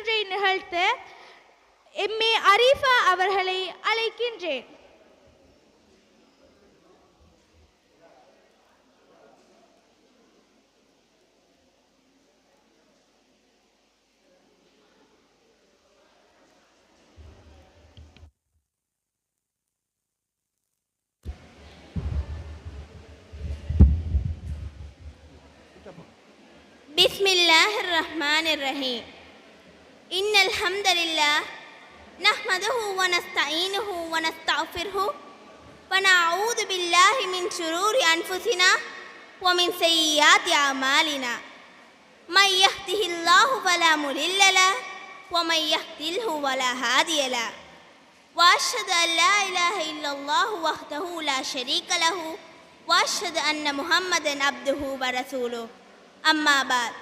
சொற்றொன்றை நிகழ்த்த எம்ஏ அரீஃபா அவர்களை அழைக்கின்றேன். बिस्मिल्लाहिर्रहमानिर्रहीम इन्नल हम्दलिल्लाह नहमदुहु व नस्तईनुहु व नस्तगफिरुहु व नऊज़ु बिल्लाहि मिन शुरूरि अनफुसिना व मिन सय्यिआति अमालिना मन यहदिहिल्लाहु फला मुदिल्ल लहु व मन यहदिलहु फला हादिय लहु व अशहदु अन ला इलाहा इल्लल्लाहु वहदहु ला शरीक लहु व अशहदु अन्न मुहम्मदन अब्दुहु व रसूलुहु अम्मा बाद.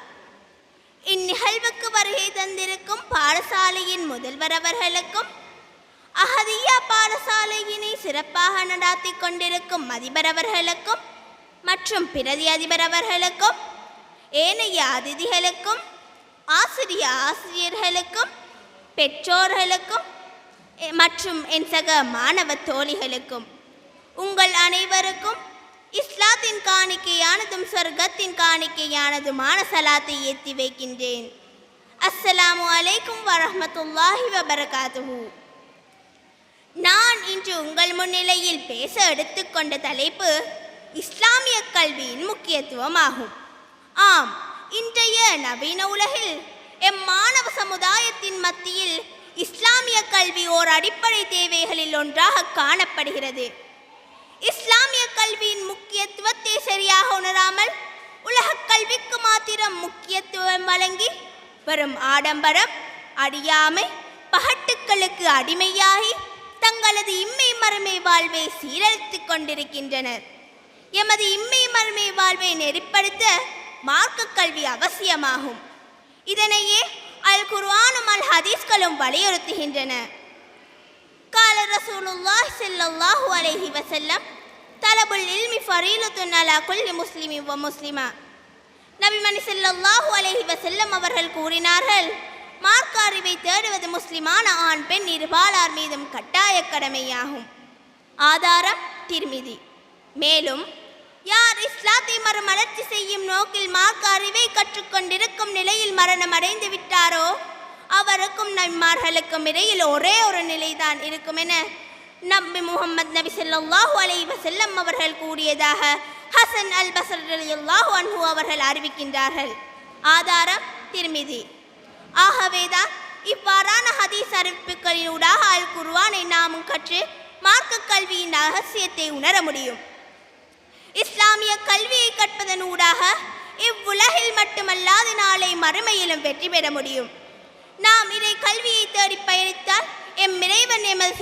இந்நிகழ்வுக்கு வருகை தந்திருக்கும் பாடசாலையின் முதல்வர் அவர்களுக்கும், அஹதியா பாடசாலையினை சிறப்பாக நடாத்தி கொண்டிருக்கும் அதிபர் அவர்களுக்கும் மற்றும் பிரதி அதிபர் அவர்களுக்கும், ஏனைய அதிதிகளுக்கும், ஆசிரியர்களுக்கும், பெற்றோர்களுக்கும் மற்றும் என் சக மாணவ தோழிகளுக்கும், உங்கள் அனைவருக்கும் இஸ்லாத்தின் காணிக்கையானதும் சொர்க்கத்தின் காணிக்கையானதுமான சலாத்தை ஏற்றி வைக்கின்றேன். அஸ்ஸலாமு அலைக்கும் வரஹ்மத்துல்லாஹி வபரகாத்துஹு. நான் இன்று உங்கள் முன்னிலையில் பேச எடுத்துக்கொண்ட தலைப்பு இஸ்லாமிய கல்வியின் முக்கியத்துவம் ஆகும். ஆம், இன்றைய நவீன உலகில் மாணவ சமுதாயத்தின் மத்தியில் இஸ்லாமிய கல்வி ஓர் அடிப்படை தேவைகளில் ஒன்றாக காணப்படுகிறது. இஸ்லாமிய கல்வியின் முக்கியத்துவத்தை சரியாக உணராமல் உலக கல்விக்கு மாத்திரம் முக்கியத்துவம் வழங்கி வரும் ஆடம்பரம், அறியாமை, பகட்டுக்களுக்கு அடிமையாகி தங்களது இம்மை மறுமை வாழ்வை சீரழித்துக் கொண்டிருக்கின்றனர். எமது இம்மை மறுமை வாழ்வை நெறிப்படுத்த மார்க்க கல்வி அவசியமாகும். இதனையே அல் குர்ஆனும் அல் ஹதீஸ்களும் வலியுறுத்துகின்றன. قال رسول الله صلى الله عليه وسلم طلب العلم فريضة على كل مسلم ومسلمة. நபிமணி ஸல்லல்லாஹு அலைஹி வஸல்லம் அவர்கள் கூறினார்கள், மார்க்க அறிவை தேடுவது முஸ்லிமான ஆண் பெண் இருபாலார் மீதும் கட்டாய கடமையாகும். ஆதாரம் திர்மிதி. மேலும் யார் இஸ்லாத்தை மறுமலர்ச்சி செய்யும் நோக்கில் மார்க்க அறிவை கற்றுக்கொண்டிருக்கும் நிலையில் மரணம் அடைந்து விட்டாரோ அவருக்கும் நபிமார்களுக்கும் இடையில் ஒரே ஒரு நிலைதான் இருக்கும் என நபி முஹம்மது நபி ஸல்லல்லாஹு அலைஹி வஸல்லம் அவர்கள் கூறியதாக ஹசன் அல் பஸ்ரி ரலியல்லாஹு அன்ஹு அவர்கள் அறிவிக்கின்றார்கள். ஆதாரம் திர்மிதி. ஆகவேதான் இவ்வாறான ஹதீஸ் அறிவிப்புகளினூடாக அல் குர்ஆனை நாமும் கற்று மார்க்க கல்வியின் ரகசியத்தை உணர முடியும். இஸ்லாமிய கல்வியை கற்பதன் ஊடாக இவ்வுலகில் மட்டுமல்லாது நாளை மறுமையிலும் வெற்றி பெற முடியும். நாம் இதை கல்வியை தேடி பயணித்தால் இறைவன் எமது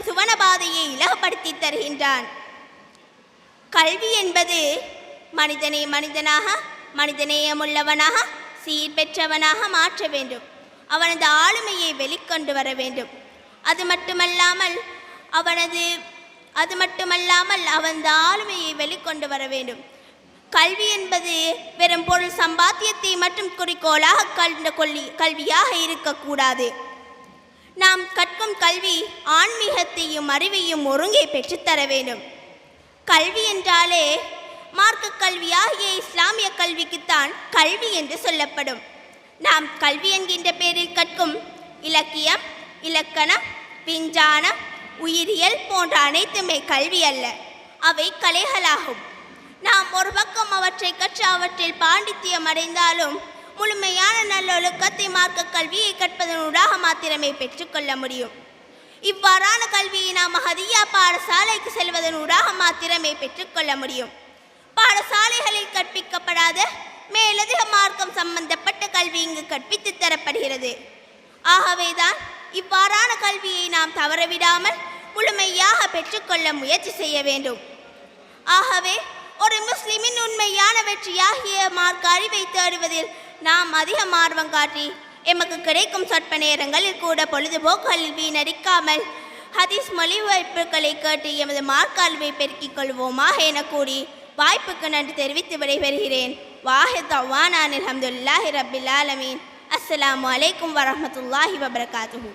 சுவனபாதையை இலகுபடுத்தி தருகின்றான். கல்வி என்பது மனிதனை மனிதனாக, மனிதநேயமுள்ளவனாக, சீர்பெற்றவனாக மாற்ற வேண்டும். அவனது ஆளுமையை வெளிக்கொண்டு வர வேண்டும். அது மட்டுமல்லாமல் அவனது ஆளுமையை வெளிக்கொண்டு வர வேண்டும். கல்வி என்பது வெறும் பொருள் சம்பாத்தியத்தை மற்றும் குறிக்கோளாக கல்வியாக இருக்கக்கூடாது. நாம் கற்கும் கல்வி ஆன்மீகத்தையும் அறிவையும் ஒருங்கே பெற்றுத்தர வேண்டும். கல்வி என்றாலே மார்க்க கல்வியாகிய இஸ்லாமிய கல்விக்குத்தான் கல்வி என்று சொல்லப்படும். நாம் கல்வி என்கின்ற பெயரில் கற்கும் இலக்கியம், இலக்கணம், விஞ்ஞானம், உயிரியல் போன்ற அனைத்துமே கல்வி அல்ல, அவை கலைகளாகும். நாம் ஒரு பக்கம் அவற்றை கற்று அவற்றில் பாண்டித்தியம் அடைந்தாலும் முழுமையான நல்லொழுக்கத்தை மார்க்க கல்வியை கற்பதனூடாக மாத்திரமே பெற்றுக்கொள்ள முடியும். இவ்வாறான கல்வியை நாம் அஹதியா பாடசாலைக்கு செல்வதனூடாக மாத்திரமே பெற்றுக்கொள்ள முடியும். பாடசாலைகளில் கற்பிக்கப்படாத மேலதிக மார்க்கம் சம்பந்தப்பட்ட கல்வி இங்கு கற்பித்து தரப்படுகிறது. ஆகவேதான் இவ்வாறான கல்வியை நாம் தவறவிடாமல் முழுமையாக பெற்றுக்கொள்ள முயற்சி செய்ய வேண்டும். ஆகவே ஒரு முஸ்லிமின் உண்மையான வெற்றியாகிய மார்க்க அறிவை தேடுவதில் நாம் அதிகம் ஆர்வம் காட்டி எமக்கு கிடைக்கும் சொற்ப நேரங்களில் கூட பொழுதுபோக்குகளில் வீணடிக்காமல் ஹதீஸ் மொழிபெயர்ப்புகளை கேட்டு எமது மார்க்க அறிவை பெருக்கிக் கொள்வோமாக என கூறி வாய்ப்புக்கு நன்றி தெரிவித்து விடைபெறுகிறேன். வாஹித் அவானான் அல்ஹம்துலில்லாஹி ரப்பில் ஆலமீன். அஸ்ஸலாமு அலைக்கும் வரஹ்மத்துல்லாஹி வபரகாத்துஹு.